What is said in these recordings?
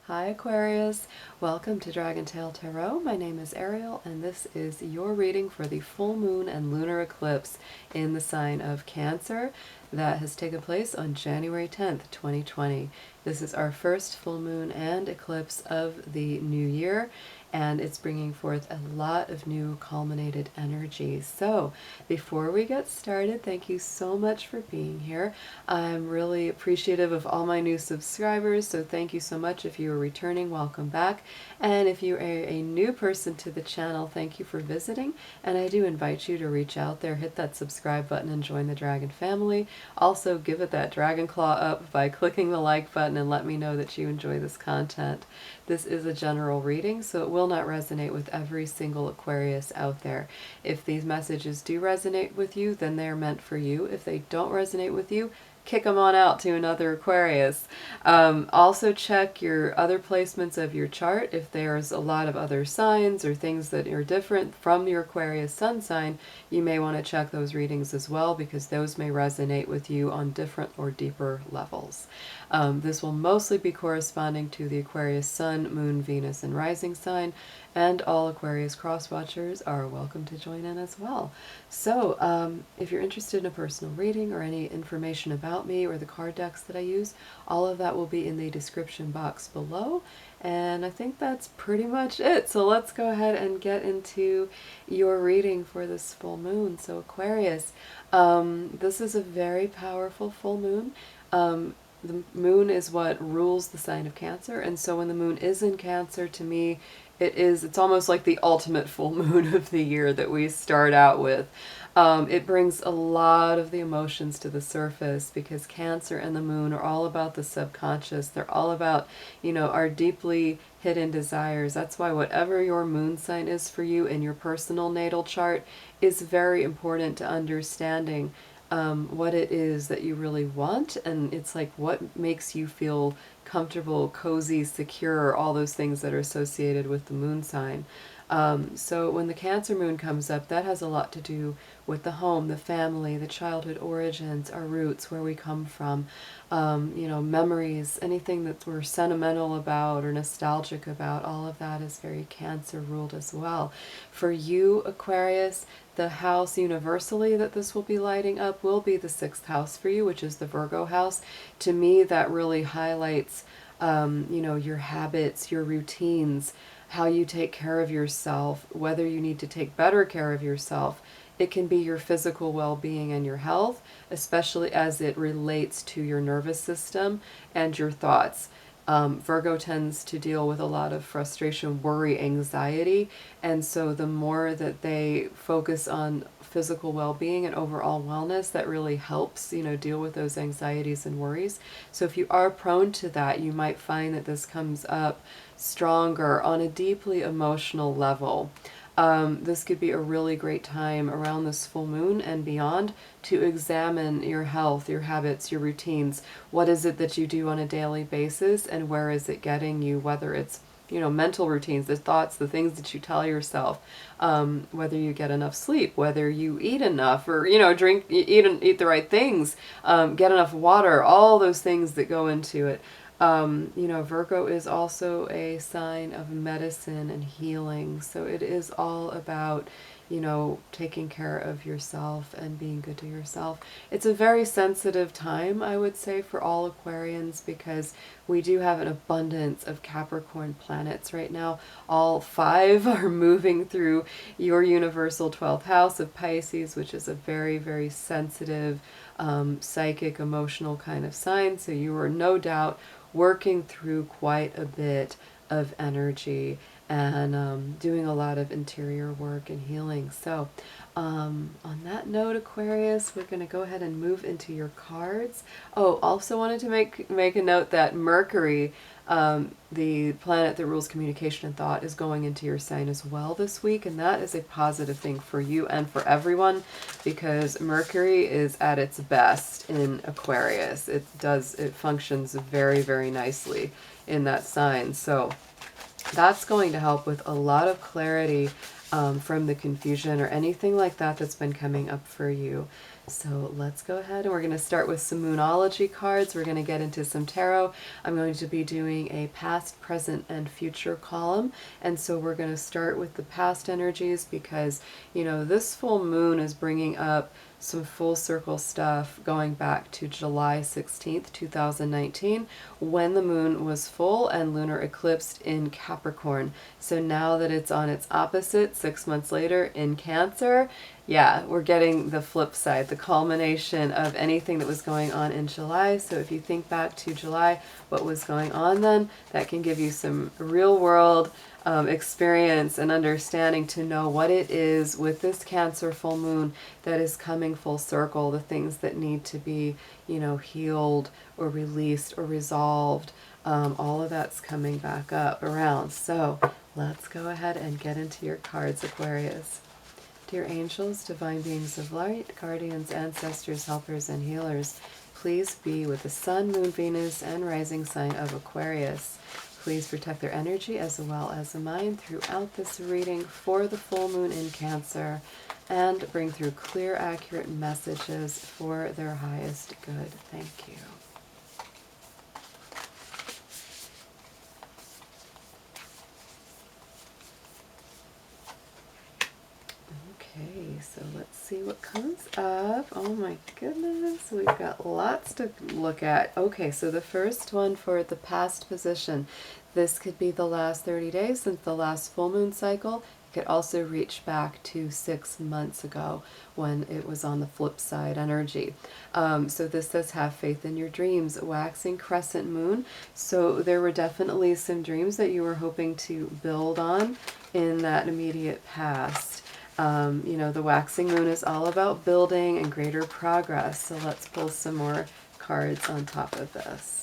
Hi Aquarius, welcome to DragonTaleTarot. My name is Ariel and this is your reading for the full moon and lunar eclipse in the sign of Cancer that has taken place on January 10th, 2020. This is our first full moon and eclipse of the new year, and it's bringing forth a lot of new culminated energy. So before we get started, thank you so much for being here. I'm really appreciative of all my new subscribers, so thank you so much. If you are returning, welcome back. And if you are a new person to the channel, thank you for visiting. And I do invite you to reach out there, hit that subscribe button and join the Dragon family. Also give it that dragon claw up by clicking the like button and let me know that you enjoy this content. This is a general reading, so it will not resonate with every single Aquarius out there. If these messages do resonate with you, then they are meant for you. If they don't resonate with you, kick them on out to another Aquarius. Also check your other placements of your chart. If there's a lot of other signs or things that are different from your Aquarius sun sign, you may want to check those readings as well, because those may resonate with you on different or deeper levels. This will mostly be corresponding to the Aquarius sun, moon, Venus, and rising sign, and all Aquarius cross-watchers are welcome to join in as well. So if you're interested in a personal reading or any information about me or the card decks that I use, all of that will be in the description box below. And I think that's pretty much it. So let's go ahead and get into your reading for this full moon. So Aquarius, this is a very powerful full moon. The moon is what rules the sign of Cancer, and so when the moon is in Cancer, to me, it's almost like the ultimate full moon of the year that we start out with. It brings a lot of the emotions to the surface, because Cancer and the moon are all about the subconscious. They're all about, our deeply hidden desires. That's why whatever your moon sign is for you in your personal natal chart is very important to understanding what it is that you really want. And it's like what makes you feel comfortable, cozy, secure, all those things that are associated with the moon sign. So when the Cancer moon comes up, that has a lot to do with the home, the family, the childhood origins, our roots, where we come from, memories, anything that we're sentimental about or nostalgic about, all of that is very Cancer ruled as well. For you, Aquarius, the house universally that this will be lighting up will be the 6th house for you, which is the Virgo house. To me, that really highlights, your habits, your routines, how you take care of yourself, whether you need to take better care of yourself. It can be your physical well-being and your health, especially as it relates to your nervous system and your thoughts. Virgo tends to deal with a lot of frustration, worry, anxiety, and so the more that they focus on physical well-being and overall wellness, that really helps, deal with those anxieties and worries. So if you are prone to that, you might find that this comes up stronger on a deeply emotional level. This could be a really great time around this full moon and beyond to examine your health, your habits, your routines. What is it that you do on a daily basis, and where is it getting you? Whether it's, mental routines, the thoughts, the things that you tell yourself, whether you get enough sleep, whether you eat enough, or, eat the right things, get enough water, all those things that go into it. Virgo is also a sign of medicine and healing. So it is all about, taking care of yourself and being good to yourself. It's a very sensitive time, I would say, for all Aquarians, because we do have an abundance of Capricorn planets right now. All 5 are moving through your universal 12th house of Pisces, which is a very, very sensitive, psychic, emotional kind of sign. So you are no doubt working through quite a bit of energy and doing a lot of interior work and healing. So on that note, Aquarius, we're going to go ahead and move into your cards. Oh, also wanted to make a note that Mercury, the planet that rules communication and thought, is going into your sign as well this week, and that is a positive thing for you and for everyone, because Mercury is at its best in Aquarius. It functions very, very nicely in that sign. So that's going to help with a lot of clarity from the confusion or anything like that that's been coming up for you. So let's go ahead and we're going to start with some Moonology cards. We're going to get into some tarot. I'm going to be doing a past, present, and future column. And so we're going to start with the past energies because, you know, this full moon is bringing up some full circle stuff going back to July 16th, 2019, when the moon was full and lunar eclipsed in Capricorn. So now that it's on its opposite 6 months later in Cancer, yeah, we're getting the flip side, the culmination of anything that was going on in July. So if you think back to July, what was going on then, that can give you some real world experience and understanding to know what it is with this Cancer full moon that is coming full circle, the things that need to be, you know, healed or released or resolved. All of that's coming back up around. So let's go ahead and get into your cards, Aquarius. Dear angels, divine beings of light, guardians, ancestors, helpers, and healers, please be with the sun, moon, Venus, and rising sign of Aquarius. Please protect their energy as well as the mind throughout this reading for the full moon in Cancer and bring through clear, accurate messages for their highest good. Thank you. Okay, so let's see what comes up. Oh my goodness, we've got lots to look at. Okay, so the first one for the past position. This could be the last 30 days since the last full moon cycle. It could also reach back to 6 months ago when it was on the flip side energy. So this says have faith in your dreams, waxing crescent moon. So there were definitely some dreams that you were hoping to build on in that immediate past. You know, the waxing moon is all about building and greater progress. So let's pull some more cards on top of this.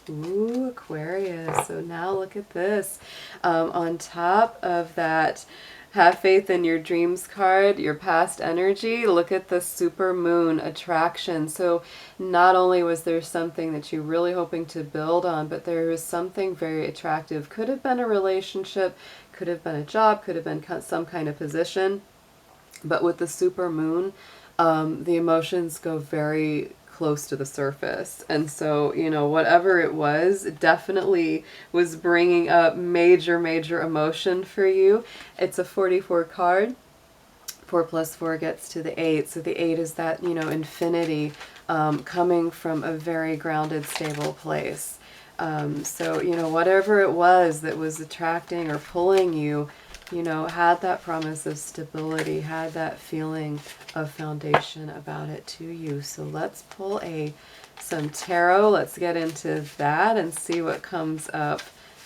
Ooh, Aquarius. So now look at this. On top of that, have faith in your dreams card, your past energy, look at the super moon attraction. So not only was there something that you're really hoping to build on, but there was something very attractive. Could have been a relationship, could have been a job, could have been some kind of position. But with the super moon, the emotions go very close to the surface. And so, you know, whatever it was, it definitely was bringing up major, major emotion for you. It's a 44 card. 4 plus 4 gets to the 8. So the 8 is that, you know, infinity coming from a very grounded, stable place. So, you know, whatever it was that was attracting or pulling you, you know, had that promise of stability, had that feeling of foundation about it to you. So let's pull some tarot. Let's get into that and see what comes up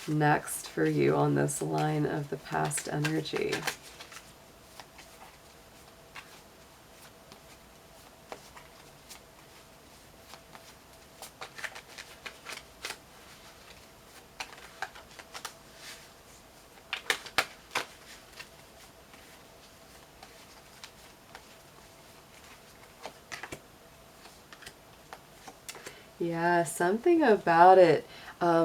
next for you on this line of the past energy. Yeah, something about it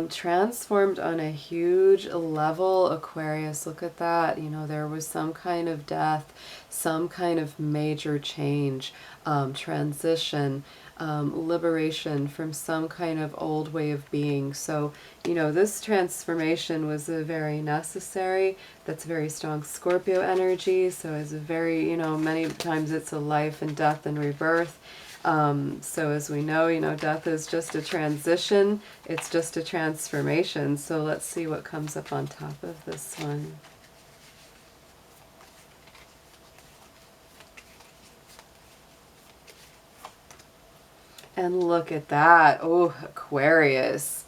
transformed on a huge level, Aquarius. Look at that. You know, there was some kind of death, some kind of major change, transition, liberation from some kind of old way of being. So, you know, this transformation was a very necessary. That's very strong Scorpio energy. So it's a very, you know, many times it's a life and death and rebirth. So as we know, you know, death is just a transition. It's just a transformation. So let's see what comes up on top of this one. And look at that. Oh, Aquarius.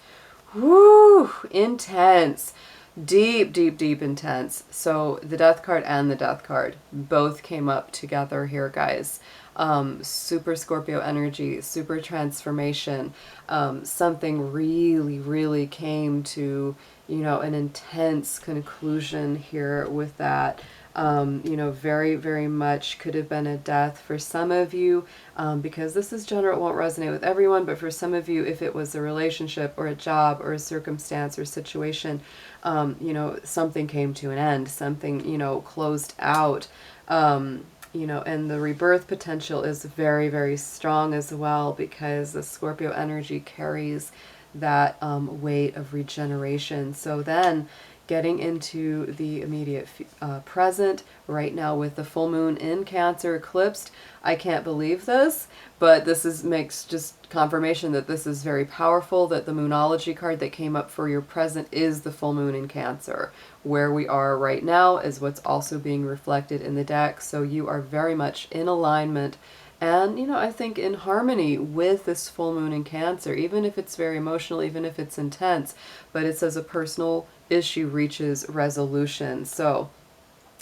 Woo! Intense. Deep, deep, deep intense. So the death card and the death card both came up together here, guys. Super Scorpio energy, super transformation. Something really, really came to, you know, an intense conclusion here with that. You know, very, very much could have been a death for some of you, because this is general, it won't resonate with everyone, but for some of you, if it was a relationship or a job or a circumstance or situation, you know, something came to an end, something, you know, closed out. You know, and the rebirth potential is very, very strong as well, because the Scorpio energy carries that weight of regeneration. So then getting into the immediate present right now with the full moon in Cancer eclipsed, I can't believe this, but this is makes just confirmation that this is very powerful, that the Moonology card that came up for your present is the full moon in Cancer. Where we are right now is what's also being reflected in the deck, so you are very much in alignment and, you know, I think in harmony with this full moon in Cancer, even if it's very emotional, even if it's intense, but it says a personal issue reaches resolution. So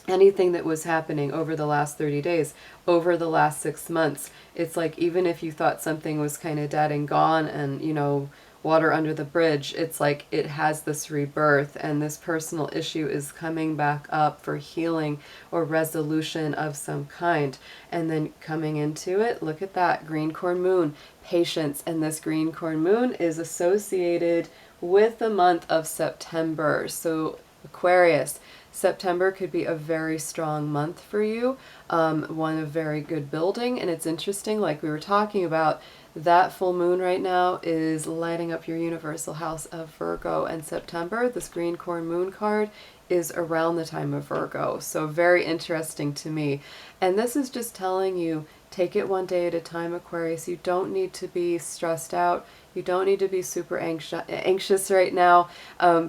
anything that was happening over the last 30 days, over the last 6 months, it's like even if you thought something was kind of dead and gone and, you know, water under the bridge, it's like it has this rebirth, and this personal issue is coming back up for healing or resolution of some kind. And then coming into it, look at that green corn moon, patience. And this green corn moon is associated with the month of September. So Aquarius, September could be a very strong month for you, one of very good building. And it's interesting, like we were talking about, that full moon right now is lighting up your universal house of Virgo, and September, this green corn moon card, is around the time of Virgo. So very interesting to me. And this is just telling you, take it one day at a time, Aquarius. You don't need to be stressed out. You don't need to be super anxious right now,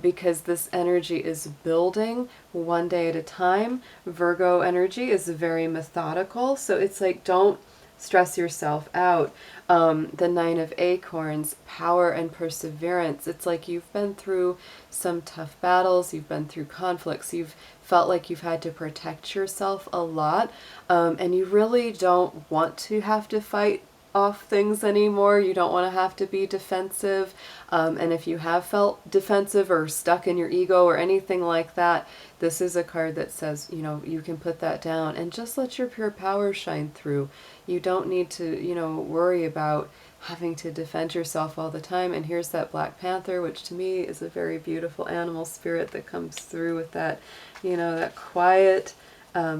because this energy is building one day at a time. Virgo energy is very methodical. So it's like, don't stress yourself out. The Nine of Acorns, power and perseverance. It's like you've been through some tough battles, you've been through conflicts, you've felt like you've had to protect yourself a lot, and you really don't want to have to fight off things anymore. You don't want to have to be defensive, and if you have felt defensive or stuck in your ego or anything like that, this is a card that says, you know, you can put that down and just let your pure power shine through. You don't need to, you know, worry about having to defend yourself all the time. And here's that Black Panther, which to me is a very beautiful animal spirit that comes through with that, you know, that quiet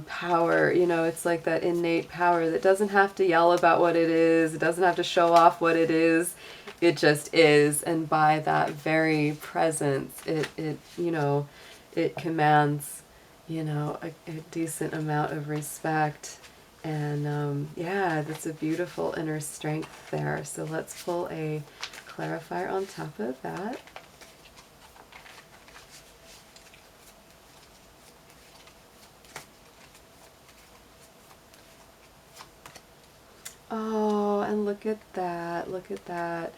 power. You know, it's like that innate power that doesn't have to yell about what it is. It doesn't have to show off what it is. It just is. And by that very presence, it you know, it commands, you know, a decent amount of respect. And yeah, that's a beautiful inner strength there. So let's pull a clarifier on top of that. Oh, and look at that. Look at that.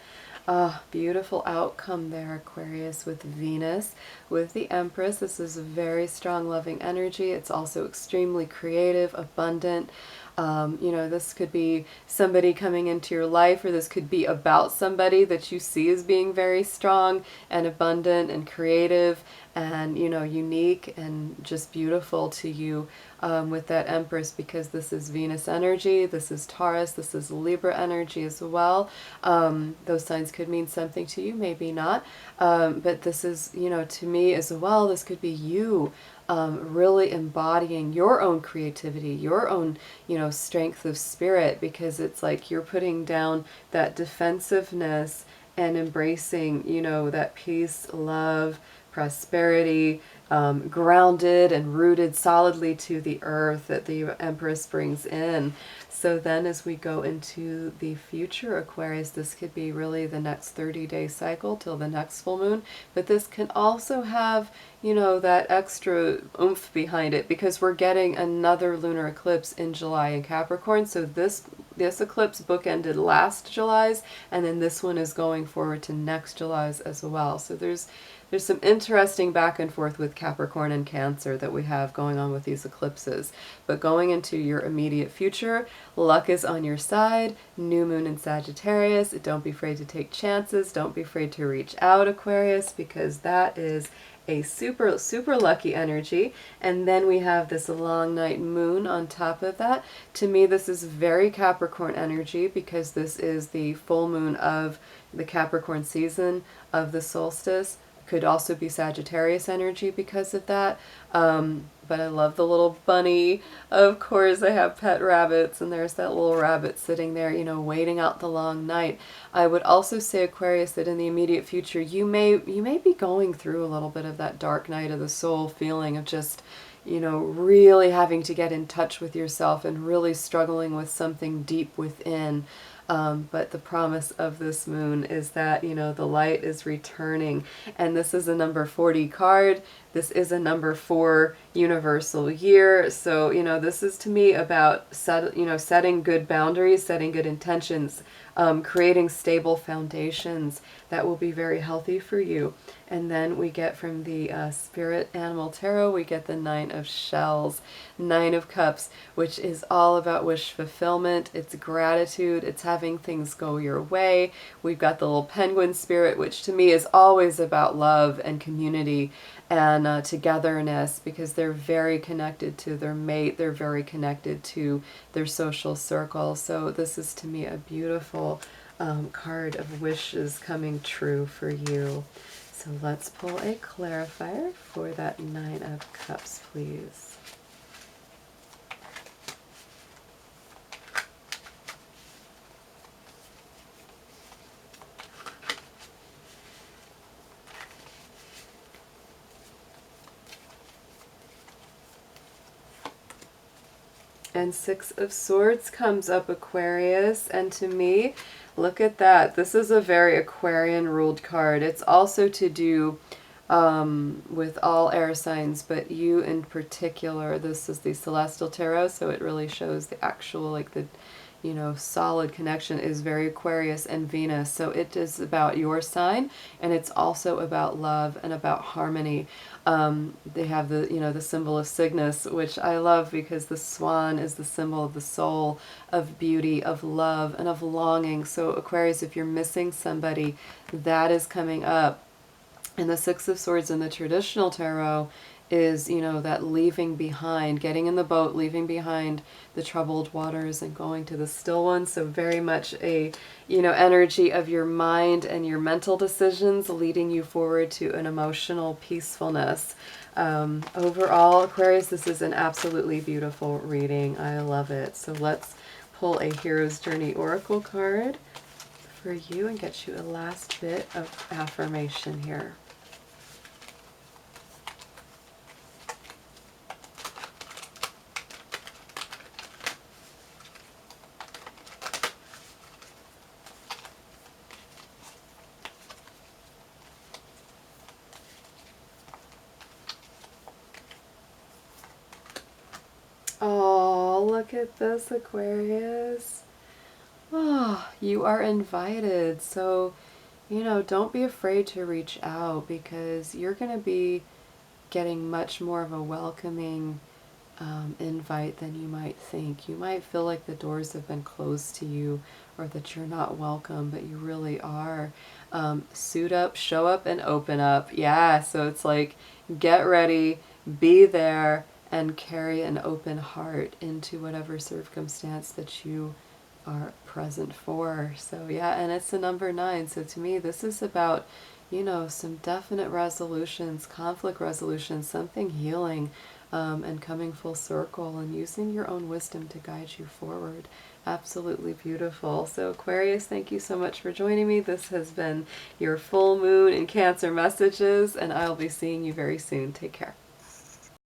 Oh, beautiful outcome there, Aquarius, with Venus, with the Empress. This is a very strong, loving energy. It's also extremely creative, abundant. You know, this could be somebody coming into your life, or this could be about somebody that you see as being very strong and abundant and creative and, you know, unique and just beautiful to you, with that Empress, because this is Venus energy, this is Taurus, this is Libra energy as well. Those signs could mean something to you, maybe not, but this is, you know, to me as well, this could be you really embodying your own creativity, your own, you know, strength of spirit, because it's like you're putting down that defensiveness and embracing, you know, that peace, love, prosperity, grounded and rooted solidly to the earth that the Empress brings in. So then as we go into the future, Aquarius, this could be really the next 30-day cycle till the next full moon, but this can also have, you know, that extra oomph behind it, because we're getting another lunar eclipse in July in Capricorn. So this eclipse bookended last July's, and then this one is going forward to next July's as well. So there's some interesting back and forth with Capricorn and Cancer that we have going on with these eclipses. But going into your immediate future, luck is on your side. New moon in Sagittarius. Don't be afraid to take chances. Don't be afraid to reach out, Aquarius, because that is a super, super lucky energy. And then we have this long night moon on top of that. To me, this is very Capricorn energy because this is the full moon of the Capricorn season of the solstice. Could also be Sagittarius energy because of that. But I love the little bunny. Of course, I have pet rabbits, and there's that little rabbit sitting there, you know, waiting out the long night. I would also say, Aquarius, that in the immediate future, you may be going through a little bit of that dark night of the soul feeling of just, you know, really having to get in touch with yourself and really struggling with something deep within. But the promise of this moon is that, you know, the light is returning. And this is a number 40 card. This is a number 4 universal year. So, you know, this is to me about setting good boundaries, setting good intentions, creating stable foundations that will be very healthy for you. And then we get from the Spirit Animal Tarot, we get the 9 of Shells, 9 of Cups, which is all about wish fulfillment. It's gratitude. It's having things go your way. We've got the little penguin spirit, which to me is always about love and community and togetherness, because they're very connected to their mate. They're very connected to their social circle. So this is to me a beautiful card of wishes coming true for you. So let's pull a clarifier for that 9 of Cups, please. And 6 of Swords comes up, Aquarius, and to me, look at that. This is a very Aquarian-ruled card. It's also to do with all air signs, but you in particular. This is the Celestial Tarot, so it really shows the actual, like the, you know, solid connection is very Aquarius and Venus. So it is about your sign, and it's also about love and about harmony. They have the, you know, the symbol of Cygnus, which I love because the swan is the symbol of the soul, of beauty, of love, and of longing. So Aquarius, if you're missing somebody, that is coming up. And the 6 of Swords in the traditional tarot is, you know, that leaving behind, getting in the boat, leaving behind the troubled waters and going to the still ones. So very much a, you know, energy of your mind and your mental decisions leading you forward to an emotional peacefulness. Overall, Aquarius, this is an absolutely beautiful reading. I love it. So let's pull a Hero's Journey Oracle card for you and get you a last bit of affirmation here. Oh, look at this, Aquarius. Oh, you are invited. So, you know, don't be afraid to reach out, because you're going to be getting much more of a welcoming invite than you might think. You might feel like the doors have been closed to you, or that you're not welcome, but you really are. Suit up, show up, and open up. Yeah, so it's like, get ready, be there, and carry an open heart into whatever circumstance that you are present for. So yeah, and it's the number 9. So to me, this is about, you know, some definite resolutions, conflict resolutions, something healing, and coming full circle and using your own wisdom to guide you forward. Absolutely beautiful. So Aquarius, thank you so much for joining me. This has been your full moon in Cancer messages, and I'll be seeing you very soon. Take care.